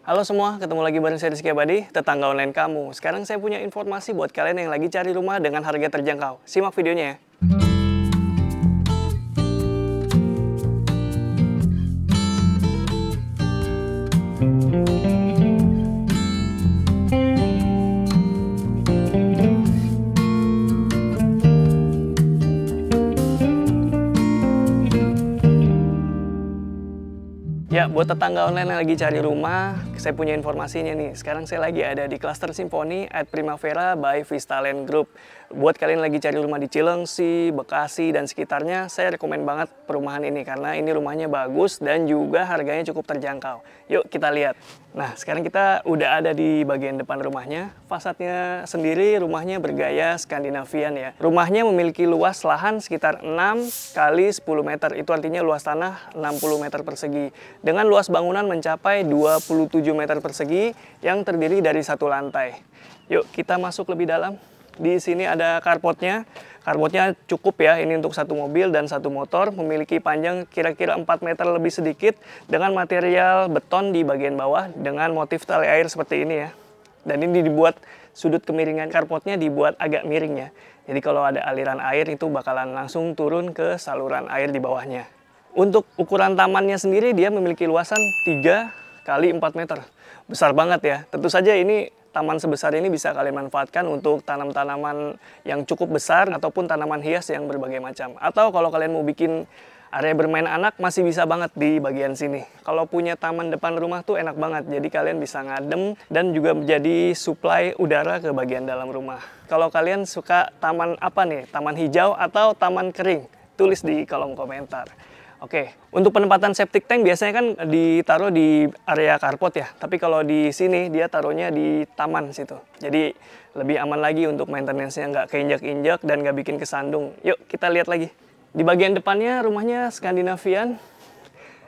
Halo semua, ketemu lagi bareng saya Rizky Abadi, tetangga online kamu. Sekarang saya punya informasi buat kalian yang lagi cari rumah dengan harga terjangkau. Simak videonya ya. Ya, buat tetangga online yang lagi cari rumah, saya punya informasinya nih. Sekarang saya lagi ada di Cluster Symphony at Primavera by Vistaland Group. Buat kalian lagi cari rumah di Cilengsi, Bekasi, dan sekitarnya, saya rekomen banget perumahan ini. Karena ini rumahnya bagus dan juga harganya cukup terjangkau. Yuk kita lihat. Nah, sekarang kita udah ada di bagian depan rumahnya. Fasadnya sendiri rumahnya bergaya Skandinavian ya. Rumahnya memiliki luas lahan sekitar 6 kali 10 meter. Itu artinya luas tanah 60 meter persegi. Dengan luas bangunan mencapai 27 meter persegi yang terdiri dari satu lantai. Yuk kita masuk lebih dalam. Di sini ada carportnya. Carportnya cukup ya, ini untuk satu mobil dan satu motor. Memiliki panjang kira-kira 4 meter lebih sedikit dengan material beton di bagian bawah dengan motif tali air seperti ini ya. Dan ini dibuat sudut kemiringan carportnya dibuat agak miring ya. Jadi kalau ada aliran air itu bakalan langsung turun ke saluran air di bawahnya. Untuk ukuran tamannya sendiri dia memiliki luasan 3 kali 4 meter. Besar banget ya. Tentu saja ini taman sebesar ini bisa kalian manfaatkan untuk tanam-tanaman yang cukup besar ataupun tanaman hias yang berbagai macam. Atau kalau kalian mau bikin area bermain anak masih bisa banget di bagian sini. Kalau punya taman depan rumah tuh enak banget. Jadi kalian bisa ngadem dan juga menjadi suplai udara ke bagian dalam rumah. Kalau kalian suka taman apa nih? Taman hijau atau taman kering? Tulis di kolom komentar. Oke, untuk penempatan septic tank biasanya kan ditaruh di area carport ya. Tapi kalau di sini dia taruhnya di taman situ. Jadi lebih aman lagi untuk maintenance-nya, nggak keinjak-injak dan nggak bikin kesandung. Yuk kita lihat lagi. Di bagian depannya rumahnya Skandinavian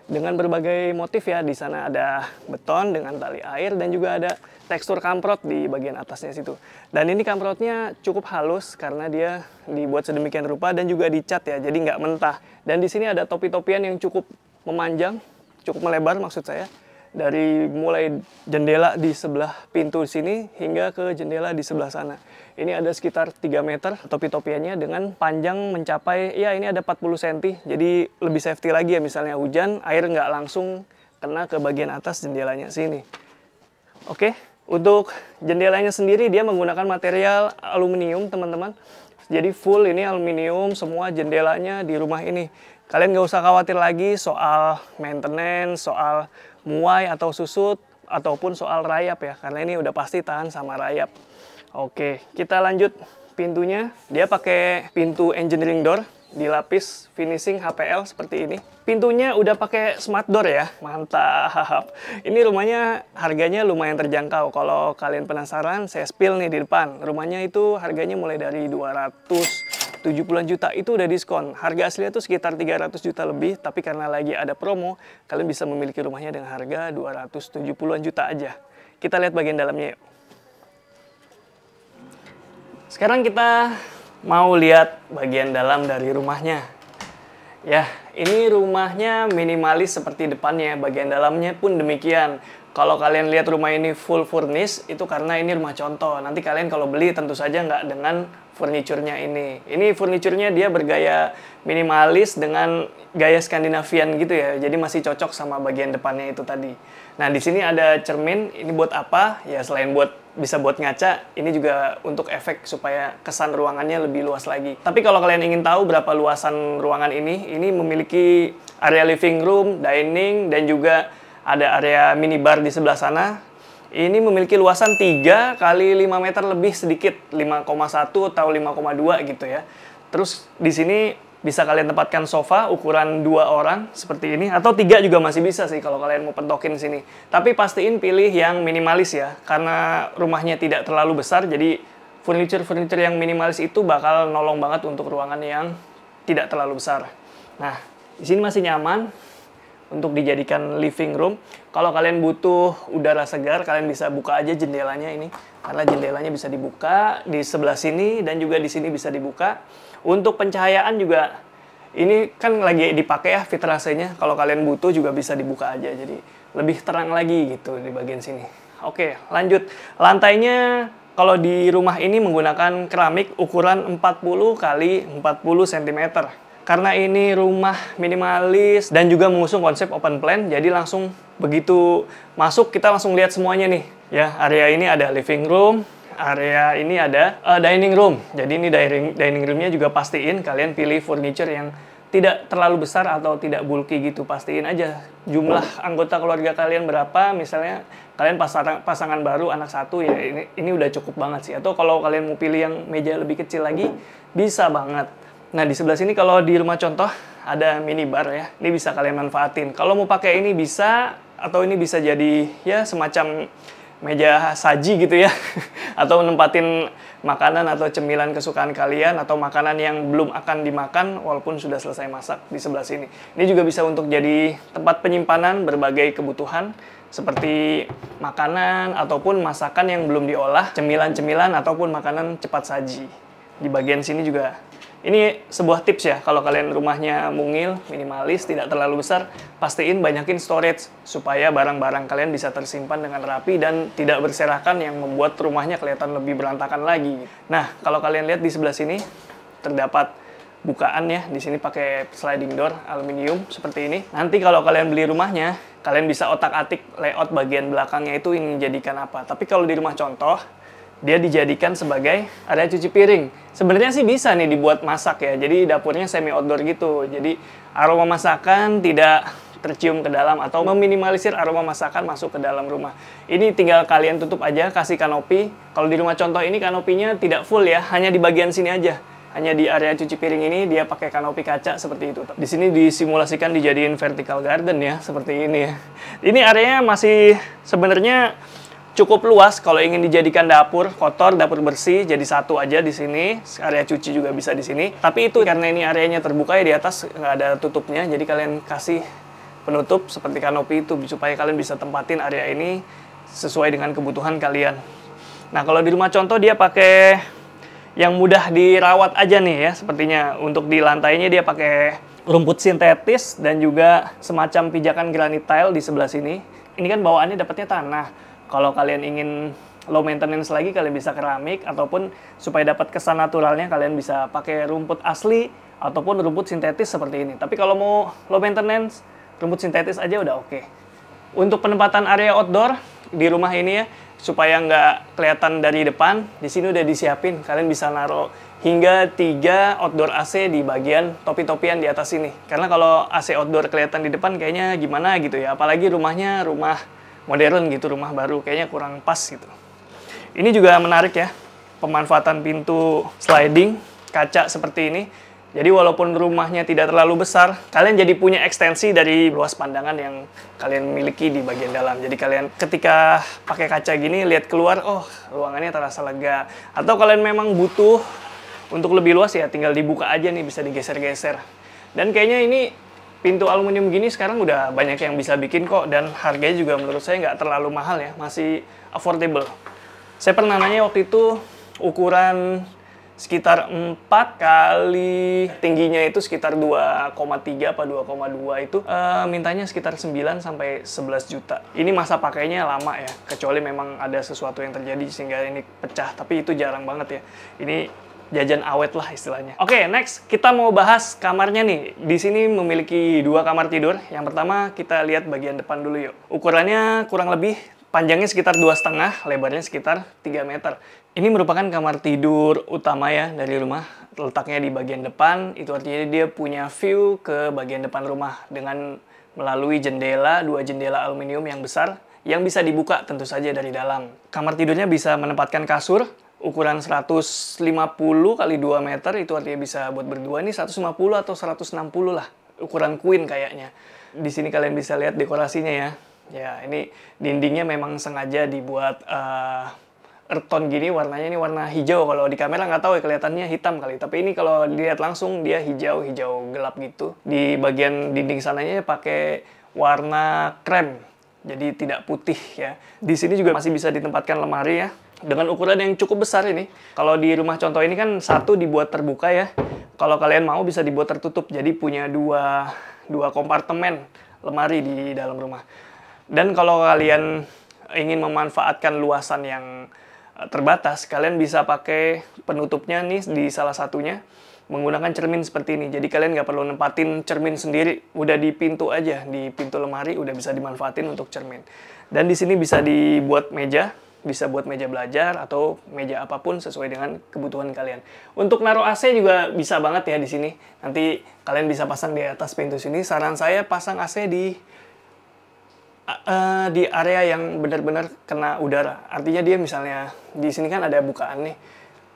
dengan berbagai motif ya. Di sana ada beton dengan tali air dan juga ada tekstur kamprot di bagian atasnya situ. Dan ini kamprotnya cukup halus karena dia dibuat sedemikian rupa dan juga dicat ya, jadi nggak mentah. Dan di sini ada topi-topian yang cukup memanjang, cukup melebar maksud saya. Dari mulai jendela di sebelah pintu sini hingga ke jendela di sebelah sana. Ini ada sekitar 3 meter topi-topiannya dengan panjang mencapai, ya ini ada 40 cm. Jadi lebih safety lagi ya, misalnya hujan, air nggak langsung kena ke bagian atas jendelanya sini. Oke, untuk jendelanya sendiri dia menggunakan material aluminium teman-teman. Jadi full ini aluminium semua jendelanya di rumah ini. Kalian nggak usah khawatir lagi soal maintenance, soal muai atau susut, ataupun soal rayap ya. Karena ini udah pasti tahan sama rayap. Oke, kita lanjut pintunya. Dia pakai pintu engineering door, dilapis finishing HPL seperti ini. Pintunya udah pakai smart door ya, mantap. Ini rumahnya harganya lumayan terjangkau. Kalau kalian penasaran, saya spill nih di depan. Rumahnya itu harganya mulai dari 270-an juta, itu udah diskon. Harga aslinya tuh sekitar 300 juta lebih, tapi karena lagi ada promo, kalian bisa memiliki rumahnya dengan harga 270-an juta aja. Kita lihat bagian dalamnya yuk. Sekarang kita mau lihat bagian dalam dari rumahnya. Ya, ini rumahnya minimalis seperti depannya, bagian dalamnya pun demikian. Kalau kalian lihat rumah ini full furnish, itu karena ini rumah contoh. Nanti kalian kalau beli tentu saja nggak dengan furniturnya ini. Ini furniturnya dia bergaya minimalis dengan gaya Skandinavian gitu ya. Jadi masih cocok sama bagian depannya itu tadi. Nah, di sini ada cermin. Ini buat apa? Ya selain bisa buat ngaca, ini juga untuk efek supaya kesan ruangannya lebih luas lagi. Tapi kalau kalian ingin tahu berapa luasan ruangan ini memiliki area living room, dining, dan juga ada area minibar di sebelah sana. Ini memiliki luasan 3 kali 5 meter lebih sedikit, 5,1 atau 5,2 gitu ya. Terus di sini bisa kalian tempatkan sofa ukuran 2 orang seperti ini, atau 3 juga masih bisa sih kalau kalian mau pentokin sini. Tapi pastiin pilih yang minimalis ya, karena rumahnya tidak terlalu besar, jadi furniture yang minimalis itu bakal nolong banget untuk ruangan yang tidak terlalu besar. Nah, di sini masih nyaman untuk dijadikan living room. Kalau kalian butuh udara segar, kalian bisa buka aja jendelanya ini. Karena jendelanya bisa dibuka di sebelah sini dan juga di sini bisa dibuka. Untuk pencahayaan juga, ini kan lagi dipakai ya filtrasenya. Kalau kalian butuh juga bisa dibuka aja. Jadi lebih terang lagi gitu di bagian sini. Oke, lanjut. Lantainya kalau di rumah ini menggunakan keramik ukuran 40 kali 40 cm. Karena ini rumah minimalis dan juga mengusung konsep open plan, jadi langsung begitu masuk kita langsung lihat semuanya nih. Ya, area ini ada living room, area ini ada dining room. Jadi ini dining roomnya juga pastiin kalian pilih furniture yang tidak terlalu besar atau tidak bulky gitu. Pastiin aja jumlah anggota keluarga kalian berapa. Misalnya kalian pasangan baru anak satu, ya ini udah cukup banget sih. Atau kalau kalian mau pilih yang meja lebih kecil lagi bisa banget. Nah, di sebelah sini kalau di rumah contoh ada minibar ya. Ini bisa kalian manfaatin. Kalau mau pakai ini bisa, atau ini bisa jadi ya semacam meja saji gitu ya. Atau nempatin makanan atau cemilan kesukaan kalian, atau makanan yang belum akan dimakan walaupun sudah selesai masak di sebelah sini. Ini juga bisa untuk jadi tempat penyimpanan berbagai kebutuhan seperti makanan ataupun masakan yang belum diolah, cemilan-cemilan ataupun makanan cepat saji. Di bagian sini juga. Ini sebuah tips ya, kalau kalian rumahnya mungil, minimalis, tidak terlalu besar, pastiin banyakin storage supaya barang-barang kalian bisa tersimpan dengan rapi dan tidak berserakan yang membuat rumahnya kelihatan lebih berantakan lagi. Nah, kalau kalian lihat di sebelah sini terdapat bukaan ya, di sini pakai sliding door aluminium seperti ini. Nanti kalau kalian beli rumahnya, kalian bisa otak-atik layout bagian belakangnya itu ingin dijadikan apa. Tapi kalau di rumah contoh, dia dijadikan sebagai area cuci piring. Sebenarnya sih bisa nih dibuat masak ya, jadi dapurnya semi outdoor gitu. Jadi aroma masakan tidak tercium ke dalam atau meminimalisir aroma masakan masuk ke dalam rumah. Ini tinggal kalian tutup aja, kasih kanopi. Kalau di rumah contoh ini kanopinya tidak full ya, hanya di bagian sini aja. Hanya di area cuci piring ini dia pakai kanopi kaca seperti itu. Di sini disimulasikan dijadiin vertical garden ya, seperti ini ya. Ini areanya masih sebenarnya cukup luas kalau ingin dijadikan dapur kotor, dapur bersih, jadi satu aja di sini. Area cuci juga bisa di sini. Tapi itu karena ini areanya terbuka ya, di atas nggak ada tutupnya, jadi kalian kasih penutup seperti kanopi itu supaya kalian bisa tempatin area ini sesuai dengan kebutuhan kalian. Nah, kalau di rumah contoh dia pakai yang mudah dirawat aja nih ya, sepertinya. Untuk di lantainya dia pakai rumput sintetis dan juga semacam pijakan granit tile di sebelah sini. Ini kan bawaannya dapatnya tanah. Kalau kalian ingin low maintenance lagi, kalian bisa keramik, ataupun supaya dapat kesan naturalnya, kalian bisa pakai rumput asli ataupun rumput sintetis seperti ini. Tapi kalau mau low maintenance, rumput sintetis aja udah oke. Untuk penempatan area outdoor di rumah ini ya, supaya nggak kelihatan dari depan, di sini udah disiapin. Kalian bisa naruh hingga 3 outdoor AC di bagian topi-topian di atas sini. Karena kalau AC outdoor kelihatan di depan kayaknya gimana gitu ya. Apalagi rumahnya rumah modern gitu, rumah baru, kayaknya kurang pas gitu. Ini juga menarik ya, pemanfaatan pintu sliding kaca seperti ini. Jadi walaupun rumahnya tidak terlalu besar, kalian jadi punya ekstensi dari luas pandangan yang kalian miliki di bagian dalam. Jadi kalian ketika pakai kaca gini, lihat keluar, oh ruangannya terasa lega. Atau kalian memang butuh untuk lebih luas ya, tinggal dibuka aja nih, bisa digeser-geser. Dan kayaknya ini pintu aluminium gini sekarang udah banyak yang bisa bikin kok, dan harganya juga menurut saya nggak terlalu mahal ya, masih affordable. Saya pernah nanya waktu itu ukuran sekitar 4 kali tingginya itu sekitar 2,3 apa 2,2 itu mintanya sekitar 9 sampai 11 juta. Ini masa pakainya lama ya, kecuali memang ada sesuatu yang terjadi sehingga ini pecah, tapi itu jarang banget ya. Ini jajan awet lah istilahnya. Oke, next kita mau bahas kamarnya nih. Di sini memiliki 2 kamar tidur. Yang pertama kita lihat bagian depan dulu yuk. Ukurannya kurang lebih panjangnya sekitar 2,5, lebarnya sekitar 3 meter. Ini merupakan kamar tidur utama ya dari rumah. Letaknya di bagian depan, itu artinya dia punya view ke bagian depan rumah dengan melalui jendela, 2 jendela aluminium yang besar yang bisa dibuka tentu saja dari dalam. Kamar tidurnya bisa menempatkan kasur ukuran 150 kali 2 meter, itu artinya bisa buat berdua. Ini 150 atau 160 lah, ukuran queen kayaknya. Di sini kalian bisa lihat dekorasinya ya. Ya, ini dindingnya memang sengaja dibuat earth tone gini, warnanya ini warna hijau. Kalau di kamera nggak tahu ya, kelihatannya hitam kali. Tapi ini kalau dilihat langsung dia hijau gelap gitu. Di bagian dinding sananya pakai warna krem, jadi tidak putih ya. Di sini juga masih bisa ditempatkan lemari ya, dengan ukuran yang cukup besar ini. Kalau di rumah contoh ini kan satu dibuat terbuka ya. Kalau kalian mau bisa dibuat tertutup, jadi punya dua kompartemen lemari di dalam rumah. Dan kalau kalian ingin memanfaatkan luasan yang terbatas, kalian bisa pakai penutupnya nih di salah satunya menggunakan cermin seperti ini. Jadi kalian nggak perlu nempatin cermin sendiri, udah di pintu aja, di pintu lemari udah bisa dimanfaatin untuk cermin. Dan di sini bisa dibuat meja, bisa buat meja belajar atau meja apapun sesuai dengan kebutuhan kalian. Untuk naruh AC juga bisa banget ya di sini. Nanti kalian bisa pasang di atas pintu sini. Saran saya pasang AC di area yang benar-benar kena udara. Artinya dia misalnya di sini kan ada bukaan nih,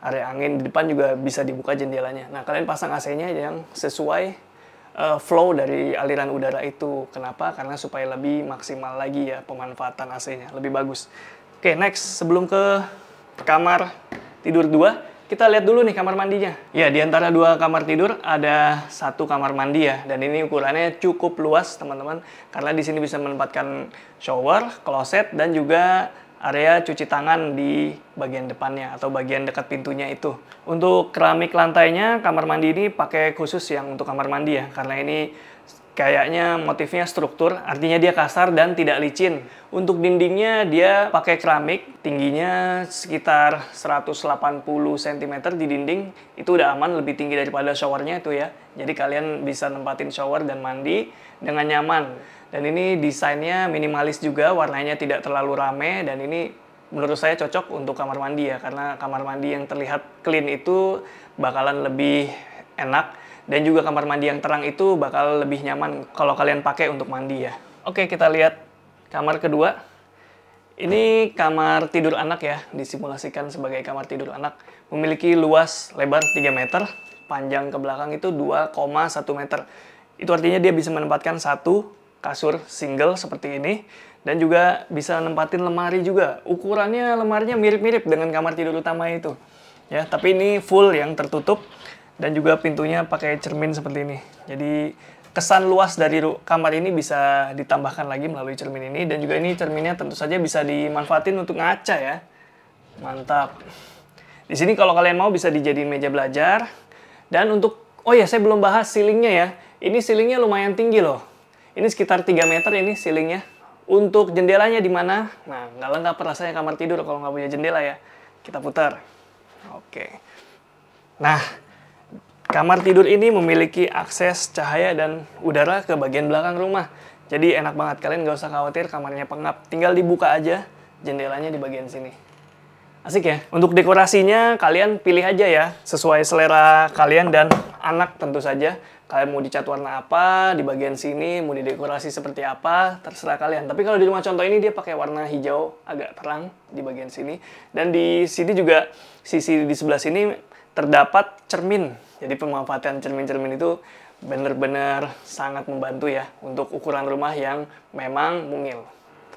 area angin, di depan juga bisa dibuka jendelanya. Nah, kalian pasang AC-nya yang sesuai flow dari aliran udara itu. Kenapa? Karena supaya lebih maksimal lagi ya pemanfaatan AC-nya, lebih bagus. Oke, next, sebelum ke kamar tidur 2, kita lihat dulu nih kamar mandinya. Ya, di antara 2 kamar tidur ada 1 kamar mandi ya. Dan ini ukurannya cukup luas, teman-teman. Karena di sini bisa menempatkan shower, kloset, dan juga area cuci tangan di bagian depannya atau bagian dekat pintunya itu. Untuk keramik lantainya, kamar mandi ini pakai khusus yang untuk kamar mandi ya. Karena ini kayaknya motifnya struktur, artinya dia kasar dan tidak licin. Untuk dindingnya dia pakai keramik, tingginya sekitar 180 cm di dinding. Itu udah aman, lebih tinggi daripada showernya itu ya. Jadi kalian bisa nempatin shower dan mandi dengan nyaman. Dan ini desainnya minimalis juga, warnanya tidak terlalu rame. Dan ini menurut saya cocok untuk kamar mandi ya. Karena kamar mandi yang terlihat clean itu bakalan lebih enak. Dan juga kamar mandi yang terang itu bakal lebih nyaman kalau kalian pakai untuk mandi ya. Oke, kita lihat kamar kedua. Ini kamar tidur anak ya, disimulasikan sebagai kamar tidur anak. Memiliki luas lebar 3 meter, panjang ke belakang itu 2,1 meter. Itu artinya dia bisa menempatkan 1 kasur single seperti ini. Dan juga bisa nempatin lemari juga. Ukurannya lemarinya mirip-mirip dengan kamar tidur utama itu. Ya, tapi ini full yang tertutup. Dan juga pintunya pakai cermin seperti ini. Jadi kesan luas dari kamar ini bisa ditambahkan lagi melalui cermin ini. Dan juga ini cerminnya tentu saja bisa dimanfaatin untuk ngaca ya. Mantap. Di sini kalau kalian mau bisa dijadiin meja belajar. Dan untuk, oh ya saya belum bahas ceilingnya ya. Ini ceilingnya lumayan tinggi loh. Ini sekitar 3 meter ini ceilingnya. Untuk jendelanya di mana? Nah, nggak lengkap rasanya kamar tidur kalau nggak punya jendela ya. Kita putar. Oke. Nah, kamar tidur ini memiliki akses cahaya dan udara ke bagian belakang rumah. Jadi enak banget, kalian nggak usah khawatir kamarnya pengap. Tinggal dibuka aja jendelanya di bagian sini. Asik ya? Untuk dekorasinya kalian pilih aja ya, sesuai selera kalian dan anak tentu saja. Kalian mau dicat warna apa, di bagian sini mau didekorasi seperti apa, terserah kalian. Tapi kalau di rumah contoh ini dia pakai warna hijau agak terang di bagian sini. Dan di sini juga, sisi di sebelah sini terdapat cermin. Jadi pemanfaatan cermin-cermin itu benar-benar sangat membantu ya untuk ukuran rumah yang memang mungil.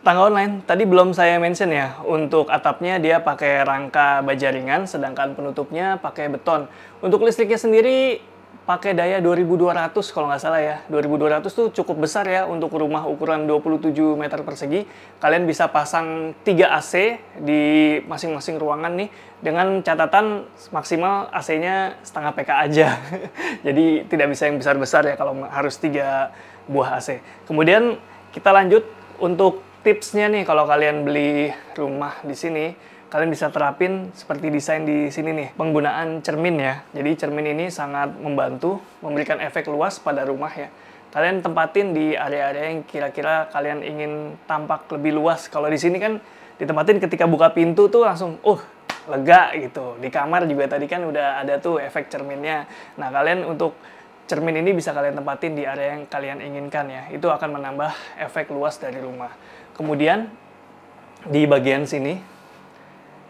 Tetangga online, tadi belum saya mention ya, untuk atapnya dia pakai rangka baja ringan, sedangkan penutupnya pakai beton. Untuk listriknya sendiri pakai daya 2200 kalau nggak salah ya. 2200 tuh cukup besar ya untuk rumah ukuran 27 meter persegi. Kalian bisa pasang 3 AC di masing-masing ruangan nih, dengan catatan maksimal AC-nya setengah PK aja. Jadi tidak bisa yang besar-besar ya kalau harus 3 buah AC. Kemudian kita lanjut untuk tipsnya nih, kalau kalian beli rumah di sini, kalian bisa terapin seperti desain di sini nih, penggunaan cermin ya. Jadi cermin ini sangat membantu memberikan efek luas pada rumah ya. Kalian tempatin di area-area yang kira-kira kalian ingin tampak lebih luas. Kalau di sini kan ditempatin ketika buka pintu tuh langsung, lega gitu. Di kamar juga tadi kan udah ada tuh efek cerminnya. Nah, kalian untuk cermin ini bisa kalian tempatin di area yang kalian inginkan ya. Itu akan menambah efek luas dari rumah. Kemudian di bagian sini,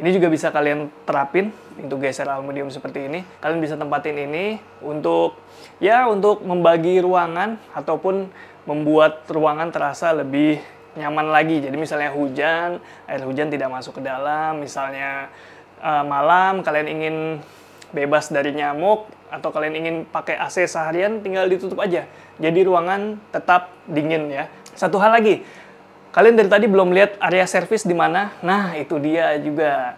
ini juga bisa kalian terapin untuk geser aluminium seperti ini. Kalian bisa tempatin ini untuk membagi ruangan ataupun membuat ruangan terasa lebih nyaman lagi. Jadi misalnya hujan, air hujan tidak masuk ke dalam. Misalnya malam kalian ingin bebas dari nyamuk atau kalian ingin pakai AC seharian, tinggal ditutup aja. Jadi ruangan tetap dingin ya. Satu hal lagi, kalian dari tadi belum lihat area servis di mana? Nah, itu dia juga.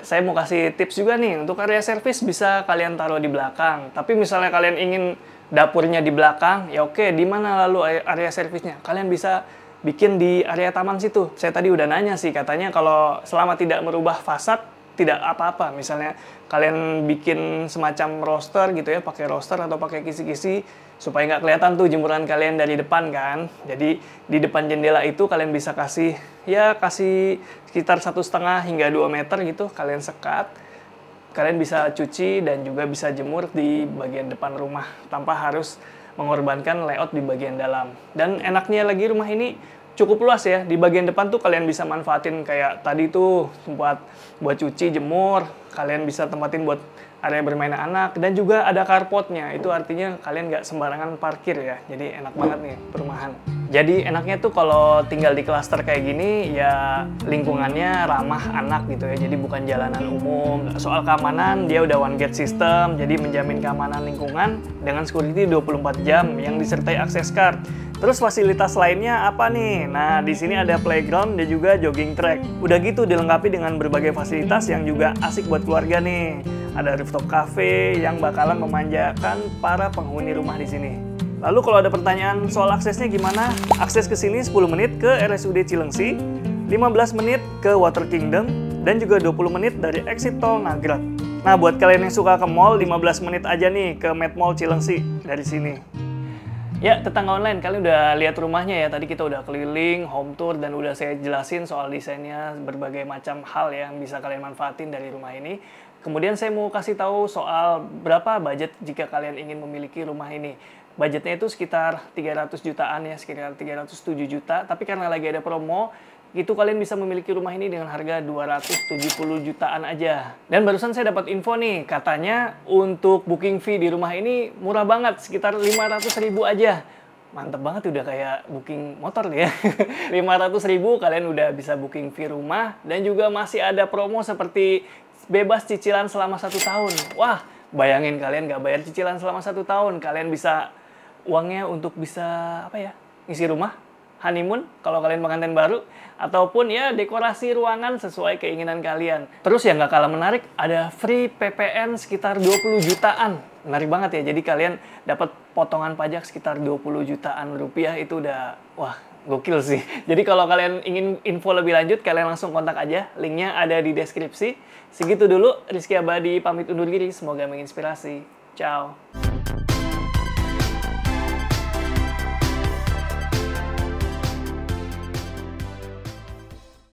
Saya mau kasih tips juga nih, untuk area servis bisa kalian taruh di belakang. Tapi misalnya kalian ingin dapurnya di belakang, ya oke, di mana lalu area servisnya? Kalian bisa bikin di area taman situ. Saya tadi udah nanya sih, katanya kalau selama tidak merubah fasad, tidak apa-apa. Misalnya kalian bikin semacam roster gitu ya, pakai roster atau pakai kisi-kisi, supaya nggak kelihatan tuh jemuran kalian dari depan kan. Jadi di depan jendela itu kalian bisa kasih sekitar 1,5 hingga 2 meter gitu, kalian sekat. Kalian bisa cuci dan juga bisa jemur di bagian depan rumah tanpa harus mengorbankan layout di bagian dalam. Dan enaknya lagi rumah ini cukup luas ya. Di bagian depan tuh kalian bisa manfaatin kayak tadi tuh tempat buat cuci, jemur. Kalian bisa tempatin buat area bermain anak. Dan juga ada carportnya. Itu artinya kalian nggak sembarangan parkir ya. Jadi enak banget nih perumahan. Jadi enaknya tuh kalau tinggal di klaster kayak gini ya lingkungannya ramah anak gitu ya. Jadi bukan jalanan umum. Soal keamanan dia udah one gate system. Jadi menjamin keamanan lingkungan dengan security 24 jam yang disertai access card. Terus fasilitas lainnya apa nih? Nah, di sini ada playground dan juga jogging track. Udah gitu dilengkapi dengan berbagai fasilitas yang juga asik buat keluarga nih. Ada rooftop cafe yang bakalan memanjakan para penghuni rumah di sini. Lalu kalau ada pertanyaan soal aksesnya gimana? Akses ke sini 10 menit ke RSUD Cilengsi, 15 menit ke Water Kingdom, dan juga 20 menit dari exit tol Nagrag. Nah, buat kalian yang suka ke mall, 15 menit aja nih ke Med Mall Cilengsi dari sini. Ya, tetangga online, kalian udah lihat rumahnya ya. Tadi kita udah keliling, home tour, dan udah saya jelasin soal desainnya, berbagai macam hal yang bisa kalian manfaatin dari rumah ini. Kemudian saya mau kasih tahu soal berapa budget jika kalian ingin memiliki rumah ini. Budgetnya itu sekitar 300 jutaan ya, sekitar 307 juta. Tapi karena lagi ada promo, itu kalian bisa memiliki rumah ini dengan harga 270 jutaan aja. Dan barusan saya dapat info nih, katanya untuk booking fee di rumah ini murah banget, sekitar 500.000 aja. Mantep banget, udah kayak booking motor ya. 500.000 kalian udah bisa booking fee rumah, dan juga masih ada promo seperti bebas cicilan selama 1 tahun. Wah, bayangin kalian nggak bayar cicilan selama 1 tahun, kalian bisa uangnya untuk bisa ngisi rumah, honeymoon kalau kalian pengantin baru, ataupun ya dekorasi ruangan sesuai keinginan kalian. Terus yang nggak kalah menarik, ada free PPN sekitar 20 jutaan. Menarik banget ya, jadi kalian dapat potongan pajak sekitar 20 jutaan rupiah, itu udah wah gokil sih. Jadi kalau kalian ingin info lebih lanjut, kalian langsung kontak aja, linknya ada di deskripsi. Segitu dulu, Rizky Abadi pamit undur diri, semoga menginspirasi. Ciao.